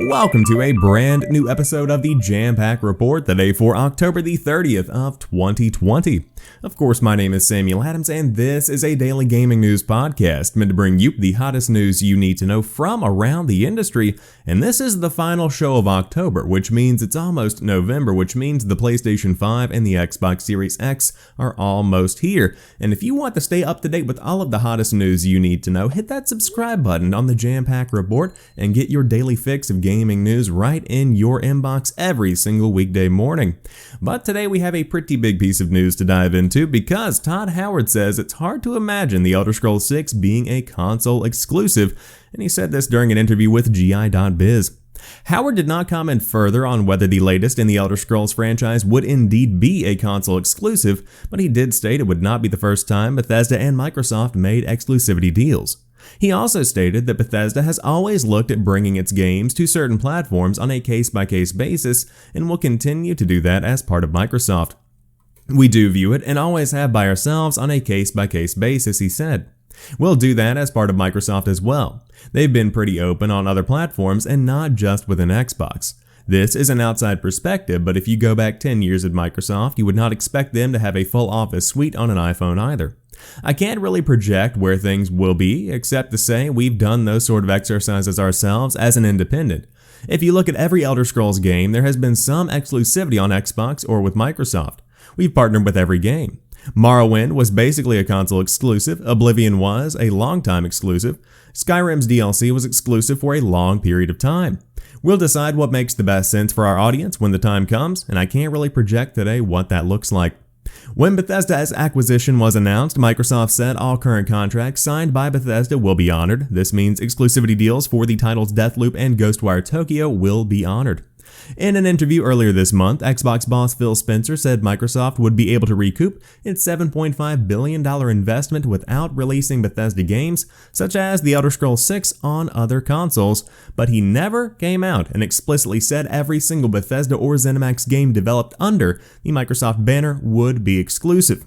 Welcome to a brand new episode of the Jampack Report, the day for October the 30th of 2020. Of course, my name is Samuel Adams, and this is a daily gaming news podcast meant to bring you the hottest news you need to know from around the industry. And this is the final show of October, which means it's almost November, which means the PlayStation 5 and the Xbox Series X are almost here. And if you want to stay up to date with all of the hottest news you need to know, hit that subscribe button on the Jampack Report and get your daily fix of gaming news right in your inbox every single weekday morning. But today we have a pretty big piece of news to dive into because Todd Howard says it's hard to imagine The Elder Scrolls 6 being a console exclusive, and he said this during an interview with GI.biz. Howard did not comment further on whether the latest in the Elder Scrolls franchise would indeed be a console exclusive, but he did state it would not be the first time Bethesda and Microsoft made exclusivity deals. He also stated that Bethesda has always looked at bringing its games to certain platforms on a case-by-case basis and will continue to do that as part of Microsoft. "We do view it and always have by ourselves on a case-by-case basis," he said. "We'll do that as part of Microsoft as well. They've been pretty open on other platforms and not just within Xbox. This is an outside perspective, but if you go back 10 years at Microsoft, you would not expect them to have a full Office suite on an iPhone either. I can't really project where things will be, except to say we've done those sort of exercises ourselves as an independent. If you look at every Elder Scrolls game, there has been some exclusivity on Xbox or with Microsoft. We've partnered with every game. Morrowind was basically a console exclusive, Oblivion was a long-time exclusive, Skyrim's DLC was exclusive for a long period of time. We'll decide what makes the best sense for our audience when the time comes, and I can't really project today what that looks like." When Bethesda's acquisition was announced, Microsoft said all current contracts signed by Bethesda will be honored. This means exclusivity deals for the titles Deathloop and Ghostwire Tokyo will be honored. In an interview earlier this month, Xbox boss Phil Spencer said Microsoft would be able to recoup its $7.5 billion investment without releasing Bethesda games, such as The Elder Scrolls 6, on other consoles, but he never came out and explicitly said every single Bethesda or ZeniMax game developed under the Microsoft banner would be exclusive.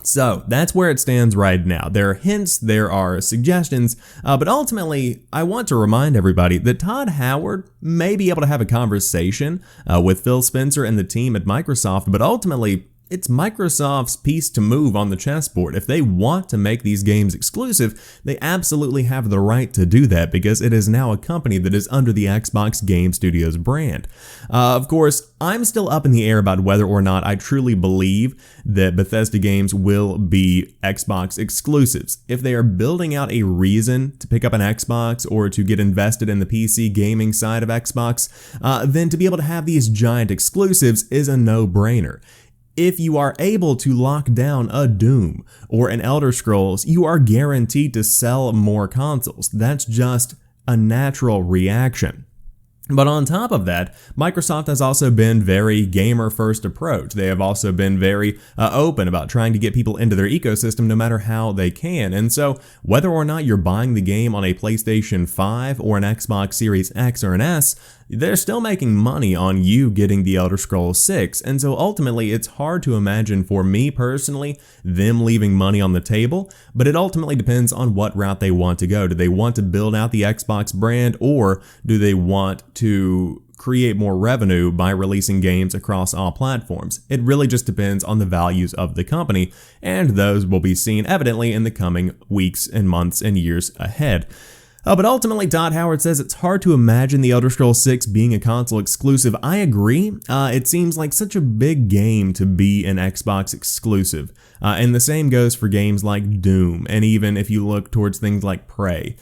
So that's where it stands right now. There are hints, there are suggestions, but ultimately I want to remind everybody that Todd Howard may be able to have a conversation with Phil Spencer and the team at Microsoft, but ultimately it's Microsoft's piece to move on the chessboard. If they want to make these games exclusive, they absolutely have the right to do that because it is now a company that is under the Xbox Game Studios brand. Of course, I'm still up in the air about whether or not I truly believe that Bethesda games will be Xbox exclusives. If they are building out a reason to pick up an Xbox or to get invested in the PC gaming side of Xbox, then to be able to have these giant exclusives is a no-brainer. If you are able to lock down a Doom or an Elder Scrolls, you are guaranteed to sell more consoles. That's just a natural reaction. But on top of that, Microsoft has also been very gamer-first approach. They have also been very open about trying to get people into their ecosystem no matter how they can. And so whether or not you're buying the game on a PlayStation 5 or an Xbox Series X or an S, they're still making money on you getting the Elder Scrolls 6. And so ultimately, it's hard to imagine for me personally them leaving money on the table, but it ultimately depends on what route they want to go. Do they want to build out the Xbox brand, or do they want to create more revenue by releasing games across all platforms? It really just depends on the values of the company, and those will be seen evidently in the coming weeks and months and years ahead. But ultimately, Todd Howard says it's hard to imagine The Elder Scrolls 6 being a console exclusive. I agree. It seems like such a big game to be an Xbox exclusive. And the same goes for games like Doom, and even if you look towards things like Prey.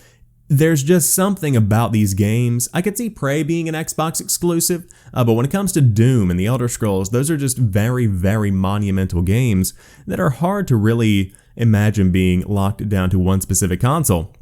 There's just something about these games. I could see Prey being an Xbox exclusive, but when it comes to Doom and The Elder Scrolls, those are just very, very monumental games that are hard to really imagine being locked down to one specific console.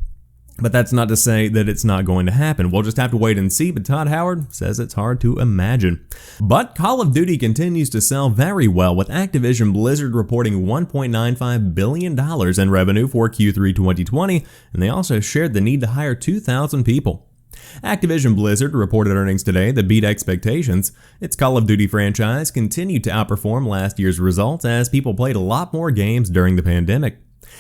But that's not to say that it's not going to happen. We'll just have to wait and see, but Todd Howard says it's hard to imagine. But Call of Duty continues to sell very well, with Activision Blizzard reporting $1.95 billion in revenue for Q3 2020, and they also shared the need to hire 2,000 people. Activision Blizzard reported earnings today that beat expectations. Its Call of Duty franchise continued to outperform last year's results as people played a lot more games during the pandemic.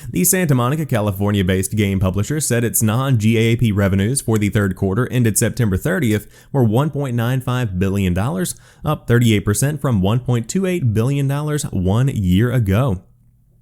The Santa Monica, California-based game publisher said its non-GAAP revenues for the third quarter ended September 30th were $1.95 billion, up 38% from $1.28 billion 1 year ago.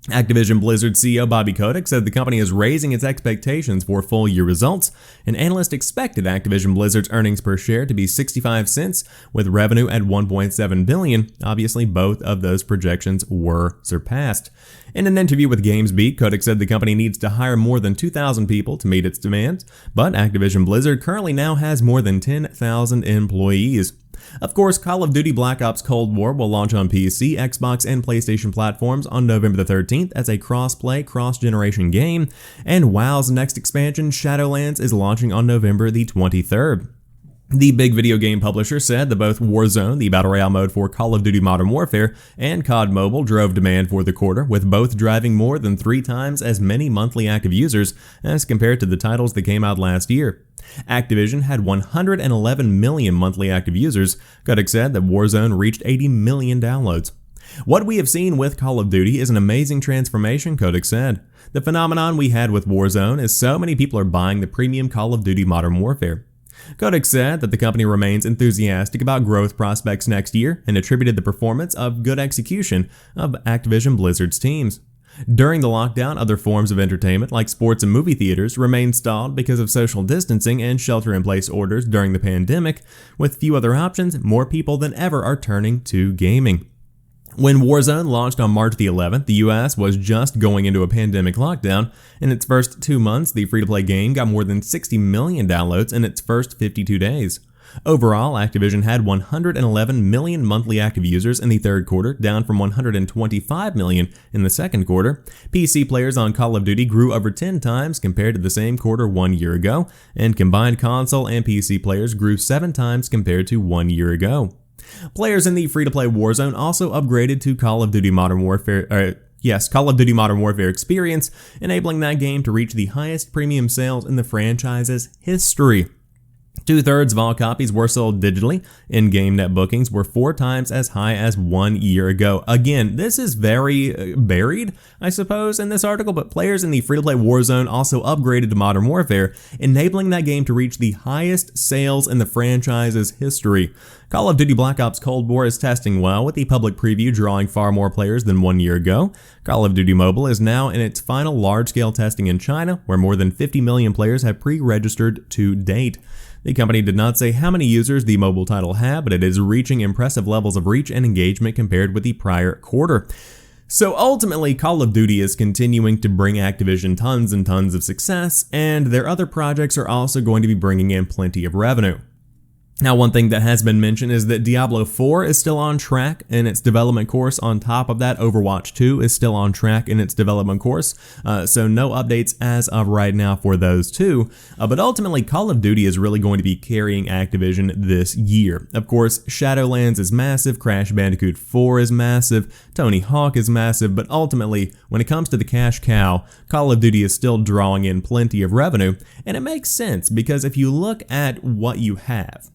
Activision Blizzard CEO Bobby Kotick said the company is raising its expectations for full-year results, and analysts expected Activision Blizzard's earnings per share to be 65 cents, with revenue at $1.7 billion. Obviously, both of those projections were surpassed. In an interview with GamesBeat, Kotick said the company needs to hire more than 2,000 people to meet its demands, but Activision Blizzard currently now has more than 10,000 employees. Of course, Call of Duty Black Ops Cold War will launch on PC, Xbox, and PlayStation platforms on November the 13th as a cross-play, cross-generation game, and WoW's next expansion, Shadowlands, is launching on November the 23rd. The big video game publisher said that both Warzone, the battle royale mode for Call of Duty Modern Warfare, and COD Mobile drove demand for the quarter, with both driving more than 3 times as many monthly active users as compared to the titles that came out last year. Activision had 111 million monthly active users. Kotick said that Warzone reached 80 million downloads. What we have seen with Call of Duty is an amazing transformation, Kotick said. The phenomenon we had with Warzone is so many people are buying the premium Call of Duty Modern Warfare. Kotick said that the company remains enthusiastic about growth prospects next year and attributed the performance of good execution of Activision Blizzard's teams. During the lockdown, other forms of entertainment like sports and movie theaters remained stalled because of social distancing and shelter-in-place orders during the pandemic. With few other options, more people than ever are turning to gaming. When Warzone launched on March the 11th, the US was just going into a pandemic lockdown. In its first 2 months, the free-to-play game got more than 60 million downloads in its first 52 days. Overall, Activision had 111 million monthly active users in the third quarter, down from 125 million in the second quarter. PC players on Call of Duty grew over 10 times compared to the same quarter 1 year ago, and combined console and PC players grew 7 times compared to 1 year ago. Players in the free-to-play Warzone also upgraded to Call of Duty Modern Warfare experience, enabling that game to reach the highest premium sales in the franchise's history. 2/3 of all copies were sold digitally. In-game net bookings were 4 times as high as 1 year ago. Again, this is very buried, I suppose, in this article, but players in the free-to-play Warzone also upgraded to Modern Warfare, enabling that game to reach the highest sales in the franchise's history. Call of Duty Black Ops Cold War is testing well, with the public preview drawing far more players than 1 year ago. Call of Duty Mobile is now in its final large-scale testing in China, where more than 50 million players have pre-registered to date. The company did not say how many users the mobile title had, but it is reaching impressive levels of reach and engagement compared with the prior quarter. So ultimately, Call of Duty is continuing to bring Activision tons and tons of success, and their other projects are also going to be bringing in plenty of revenue. Now, one thing that has been mentioned is that Diablo 4 is still on track in its development course. On top of that, Overwatch 2 is still on track in its development course. So no updates as of right now for those two. But ultimately, Call of Duty is really going to be carrying Activision this year. Of course, Shadowlands is massive, Crash Bandicoot 4 is massive, Tony Hawk is massive, but ultimately, when it comes to the cash cow, Call of Duty is still drawing in plenty of revenue. And it makes sense because if you look at what you have,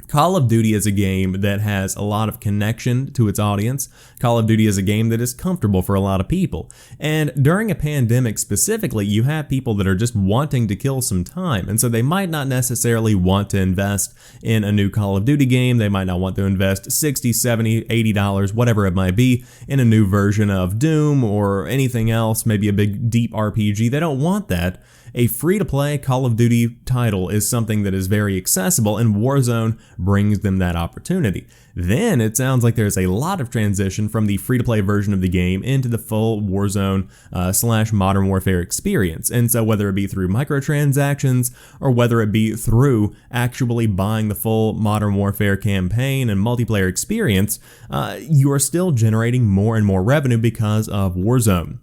Call of Duty is a game that has a lot of connection to its audience. Call of Duty is a game that is comfortable for a lot of people. And during a pandemic specifically, you have people that are just wanting to kill some time. And so they might not necessarily want to invest in a new Call of Duty game. They might not want to invest $60, $70, $80, whatever it might be, in a new version of Doom or anything else, maybe a big deep RPG. They don't want that. A free-to-play Call of Duty title is something that is very accessible, and Warzone brings them that opportunity. Then it sounds like there's a lot of transition from the free-to-play version of the game into the full Warzone / Modern Warfare experience. And so whether it be through microtransactions or whether it be through actually buying the full Modern Warfare campaign and multiplayer experience, you are still generating more and more revenue because of Warzone.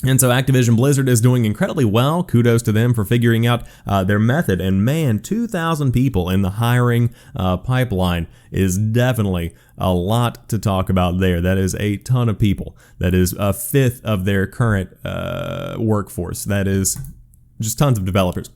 And so Activision Blizzard is doing incredibly well. Kudos to them for figuring out their method. And man, 2,000 people in the hiring pipeline is definitely a lot to talk about there. That is a ton of people. That is a fifth of their current workforce. That is just tons of developers.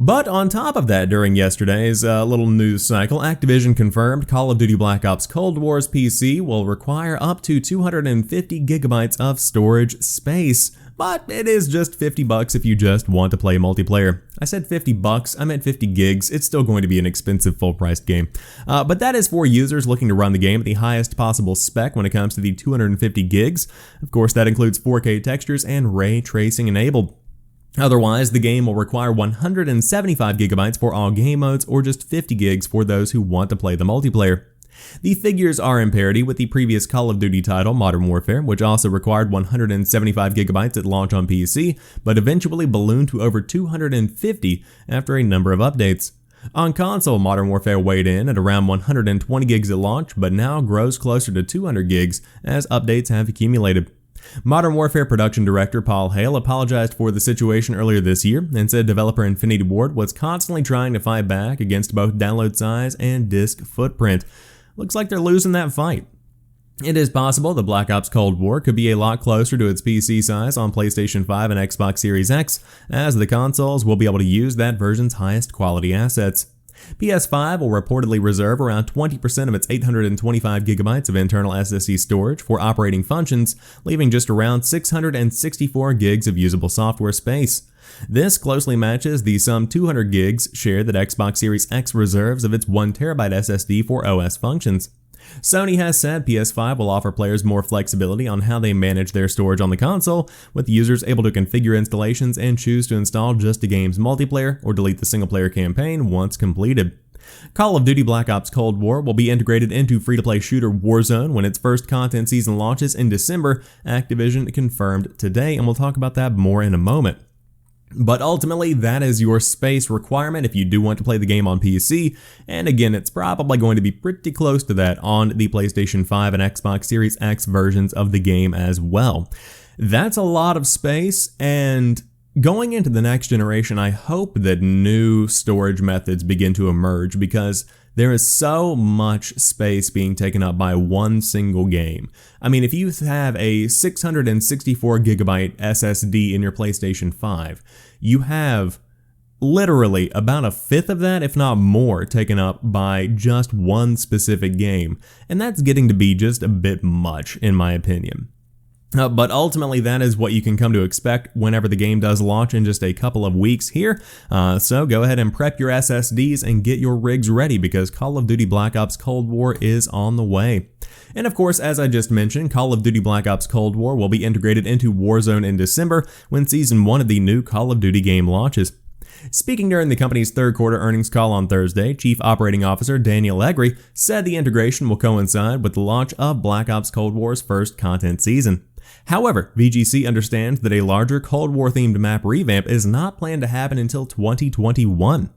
But on top of that, during yesterday's little news cycle, Activision confirmed Call of Duty Black Ops Cold War's PC will require up to 250 gigabytes of storage space. but it is just $50 if you just want to play multiplayer. I said $50, I meant 50 gigs. It's still going to be an expensive full-priced game. But that is for users looking to run the game at the highest possible spec when it comes to the 250 gigs. Of course, that includes 4K textures and ray tracing enabled. Otherwise, the game will require 175 gigabytes for all game modes or just 50 gigs for those who want to play the multiplayer. The figures are in parity with the previous Call of Duty title, Modern Warfare, which also required 175 gigabytes at launch on PC, but eventually ballooned to over 250 after a number of updates. On console, Modern Warfare weighed in at around 120 gigs at launch, but now grows closer to 200 gigs as updates have accumulated. Modern Warfare production director Paul Hale apologized for the situation earlier this year and said developer Infinity Ward was constantly trying to fight back against both download size and disk footprint. Looks like they're losing that fight. It is possible that Black Ops Cold War could be a lot closer to its PC size on PlayStation 5 and Xbox Series X, as the consoles will be able to use that version's highest quality assets. PS5 will reportedly reserve around 20% of its 825 gigabytes of internal SSD storage for operating functions, leaving just around 664 gigs of usable software space. This closely matches the some 200 gigs share that Xbox Series X reserves of its 1TB SSD for OS functions. Sony has said PS5 will offer players more flexibility on how they manage their storage on the console, with users able to configure installations and choose to install just the game's multiplayer or delete the single-player campaign once completed. Call of Duty Black Ops Cold War will be integrated into free-to-play shooter Warzone when its first content season launches in December, Activision confirmed today, and we'll talk about that more in a moment. But ultimately, that is your space requirement if you do want to play the game on PC, and again, it's probably going to be pretty close to that on the PlayStation 5 and Xbox Series X versions of the game as well. That's a lot of space, and going into the next generation, I hope that new storage methods begin to emerge because there is so much space being taken up by one single game. I mean, if you have a 664 gigabyte SSD in your PlayStation 5, you have literally about a fifth of that, if not more, taken up by just one specific game. And that's getting to be just a bit much, in my opinion. But ultimately, that is what you can come to expect whenever the game does launch in just a couple of weeks here. So go ahead and prep your SSDs and get your rigs ready because Call of Duty Black Ops Cold War is on the way. And of course, as I just mentioned, Call of Duty Black Ops Cold War will be integrated into Warzone in December when Season 1 of the new Call of Duty game launches. Speaking during the company's third quarter earnings call on Thursday, Chief Operating Officer Daniel Legre said the integration will coincide with the launch of Black Ops Cold War's first content season. However, VGC understands that a larger Cold War-themed map revamp is not planned to happen until 2021.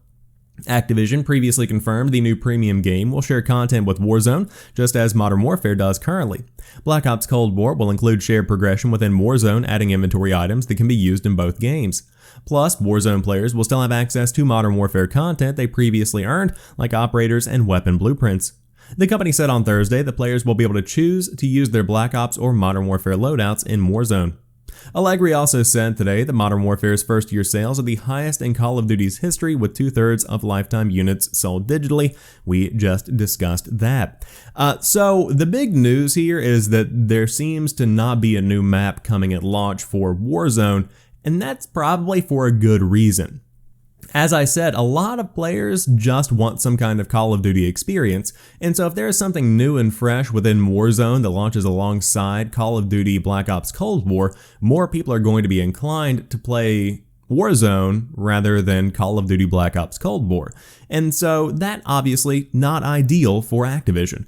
Activision previously confirmed the new premium game will share content with Warzone, just as Modern Warfare does currently. Black Ops Cold War will include shared progression within Warzone, adding inventory items that can be used in both games. Plus, Warzone players will still have access to Modern Warfare content they previously earned, like operators and weapon blueprints. The company said on Thursday that players will be able to choose to use their Black Ops or Modern Warfare loadouts in Warzone. Allegri also said today that Modern Warfare's first-year sales are the highest in Call of Duty's history, with 2/3 of lifetime units sold digitally. We just discussed that. So the big news here is that there seems to not be a new map coming at launch for Warzone, and that's probably for a good reason. As I said, a lot of players just want some kind of Call of Duty experience, and so if there is something new and fresh within Warzone that launches alongside Call of Duty Black Ops Cold War, more people are going to be inclined to play Warzone rather than Call of Duty Black Ops Cold War. And so that obviously not ideal for Activision.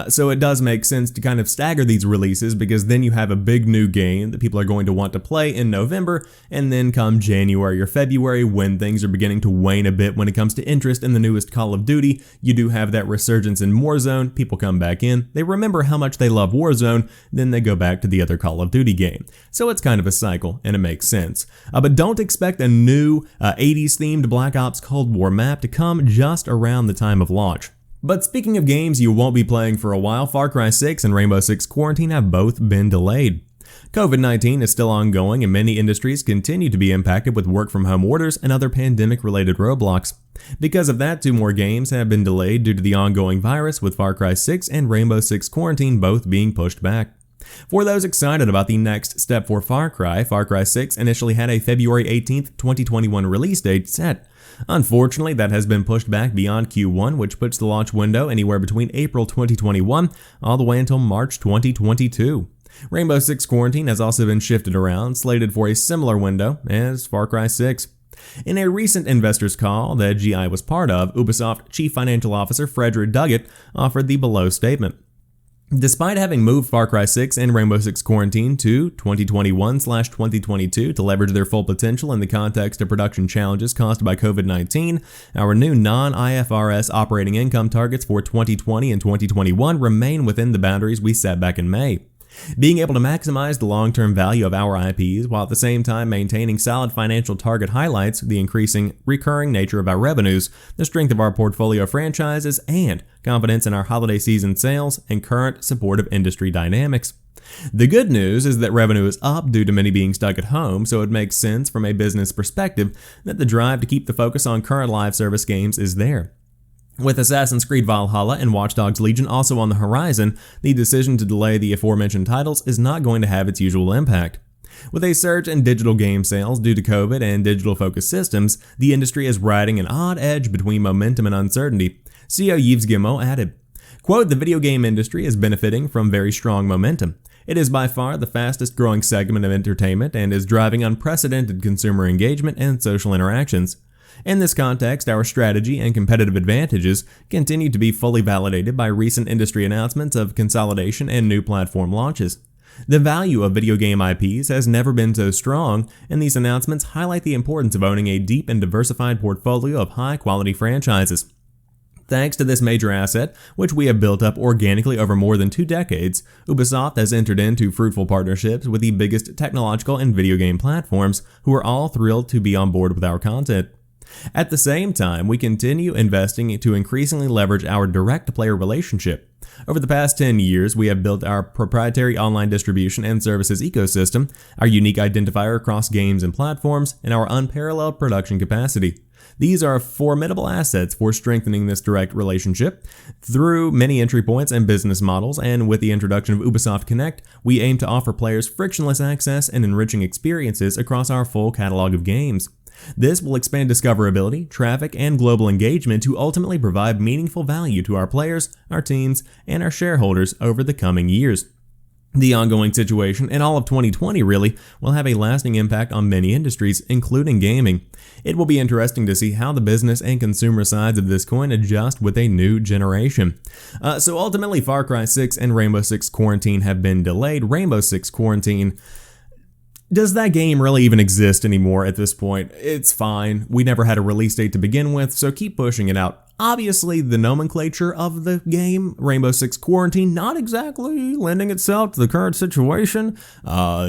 So it does make sense to kind of stagger these releases because then you have a big new game that people are going to want to play in November, and then come January or February when things are beginning to wane a bit when it comes to interest in the newest Call of Duty, you do have that resurgence in Warzone, people come back in, they remember how much they love Warzone, then they go back to the other Call of Duty game. So it's kind of a cycle, and it makes sense. But don't expect a new 80s themed Black Ops Cold War map to come just around the time of launch. But speaking of games you won't be playing for a while, Far Cry 6 and Rainbow Six Quarantine have both been delayed. COVID-19 is still ongoing and many industries continue to be impacted with work-from-home orders and other pandemic-related roadblocks. Because of that, 2 more games have been delayed due to the ongoing virus, with Far Cry 6 and Rainbow Six Quarantine both being pushed back. For those excited about the next step for Far Cry 6 initially had a February 18th, 2021 release date set. Unfortunately, that has been pushed back beyond Q1, which puts the launch window anywhere between April 2021 all the way until March 2022. Rainbow Six Quarantine has also been shifted around, slated for a similar window as Far Cry 6. In a recent investors call that GI was part of, Ubisoft Chief Financial Officer Frederick Duggett offered the below statement. Despite having moved Far Cry 6 and Rainbow Six Quarantine to 2021/2022 to leverage their full potential in the context of production challenges caused by COVID-19, our new non-IFRS operating income targets for 2020 and 2021 remain within the boundaries we set back in May. Being able to maximize the long-term value of our IPs while at the same time maintaining solid financial target highlights the increasing recurring nature of our revenues, the strength of our portfolio of franchises, and confidence in our holiday season sales and current supportive industry dynamics. The good news is that revenue is up due to many being stuck at home, so it makes sense from a business perspective that the drive to keep the focus on current live service games is there. With Assassin's Creed Valhalla and Watch Dogs Legion also on the horizon, the decision to delay the aforementioned titles is not going to have its usual impact. With a surge in digital game sales due to COVID and digital-focused systems, the industry is riding an odd edge between momentum and uncertainty, CEO Yves Guillemot added. Quote, "The video game industry is benefiting from very strong momentum. It is by far the fastest growing segment of entertainment and is driving unprecedented consumer engagement and social interactions. In this context, our strategy and competitive advantages continue to be fully validated by recent industry announcements of consolidation and new platform launches. The value of video game IPs has never been so strong, and these announcements highlight the importance of owning a deep and diversified portfolio of high-quality franchises. Thanks to this major asset, which we have built up organically over more than 2 decades, Ubisoft has entered into fruitful partnerships with the biggest technological and video game platforms, who are all thrilled to be on board with our content. At the same time, we continue investing to increasingly leverage our direct-to-player relationship. Over the past 10 years, we have built our proprietary online distribution and services ecosystem, our unique identifier across games and platforms, and our unparalleled production capacity. These are formidable assets for strengthening this direct relationship. Through many entry points and business models, and with the introduction of Ubisoft Connect, we aim to offer players frictionless access and enriching experiences across our full catalog of games. This will expand discoverability, traffic, and global engagement to ultimately provide meaningful value to our players, our teams, and our shareholders over the coming years. The ongoing situation, and all of 2020 really, will have a lasting impact on many industries, including gaming. It will be interesting to see how the business and consumer sides of this coin adjust with a new generation. So ultimately, Far Cry 6 and Rainbow Six Quarantine have been delayed. Rainbow Six Quarantine, does that game really even exist anymore at this point? It's fine. We never had a release date to begin with, so keep pushing it out. Obviously, the nomenclature of the game, Rainbow Six Quarantine, not exactly lending itself to the current situation.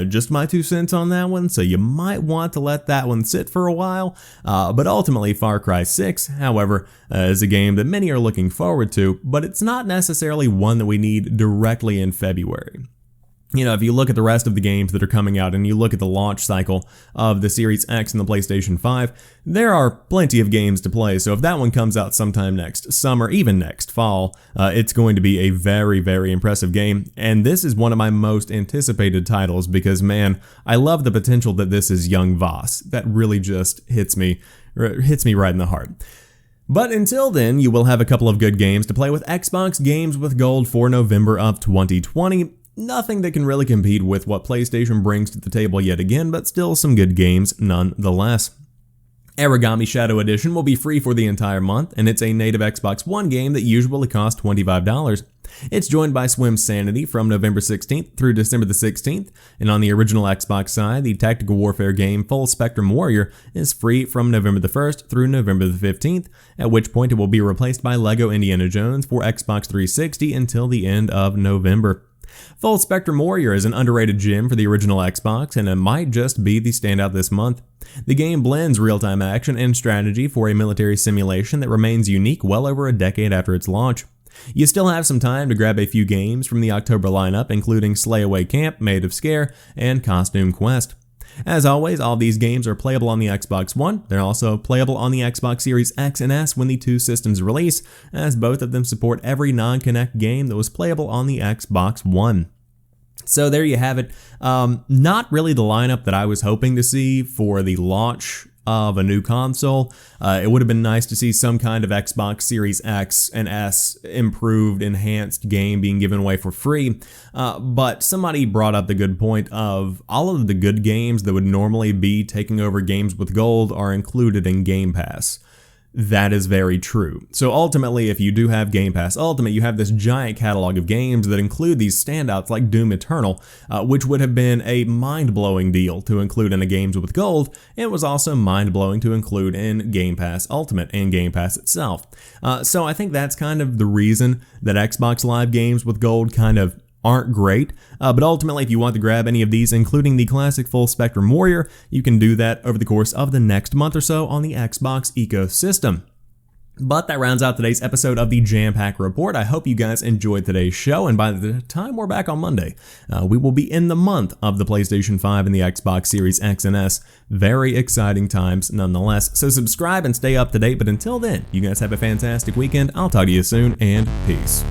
Just my 2 cents on that one, so you might want to let that one sit for a while. But ultimately, Far Cry 6, however, is a game that many are looking forward to, but it's not necessarily one that we need directly in February. You know, if you look at the rest of the games that are coming out and you look at the launch cycle of the Series X and the PlayStation 5, there are plenty of games to play. So if that one comes out sometime next summer, even next fall, it's going to be a very, very impressive game. And this is one of my most anticipated titles because, man, I love the potential that this is young Voss. That really just hits me right in the heart. But until then, you will have a couple of good games to play with Xbox Games with Gold for November of 2020. Nothing that can really compete with what PlayStation brings to the table yet again, but still some good games nonetheless. Origami Shadow Edition will be free for the entire month, and it's a native Xbox One game that usually costs $25. It's joined by Swim Sanity from November 16th through December the 16th, and on the original Xbox side, the tactical warfare game Full Spectrum Warrior is free from November the 1st through November the 15th, at which point it will be replaced by LEGO Indiana Jones for Xbox 360 until the end of November. Full Spectrum Warrior is an underrated gem for the original Xbox, and it might just be the standout this month. The game blends real-time action and strategy for a military simulation that remains unique well over a decade after its launch. You still have some time to grab a few games from the October lineup, including Slay Away Camp, Made of Scare, and Costume Quest. As always, all these games are playable on the Xbox One. They're also playable on the Xbox Series X and S when the 2 systems release, as both of them support every non-Kinect game that was playable on the Xbox One. So there you have it. Not really the lineup that I was hoping to see for the launch of a new console. It would have been nice to see some kind of Xbox Series X and S improved, enhanced game being given away for free. But somebody brought up the good point of all of the good games that would normally be taking over games with gold are included in Game Pass. That is very true. So ultimately, if you do have Game Pass Ultimate, you have this giant catalog of games that include these standouts like Doom Eternal, which would have been a mind-blowing deal to include in a Games with Gold, and was also mind-blowing to include in Game Pass Ultimate and Game Pass itself. So I think that's kind of the reason that Xbox Live Games with Gold kind of aren't great, but ultimately if you want to grab any of these, including the classic Full Spectrum Warrior, you can do that over the course of the next month or so on the Xbox ecosystem. But that rounds out today's episode of the Jampack Report. I hope you guys enjoyed today's show, and by the time we're back on Monday, we will be in the month of the PlayStation 5 and the Xbox Series X and S. Very exciting times nonetheless, so subscribe and stay up to date, but until then, you guys have a fantastic weekend. I'll talk to you soon, and peace.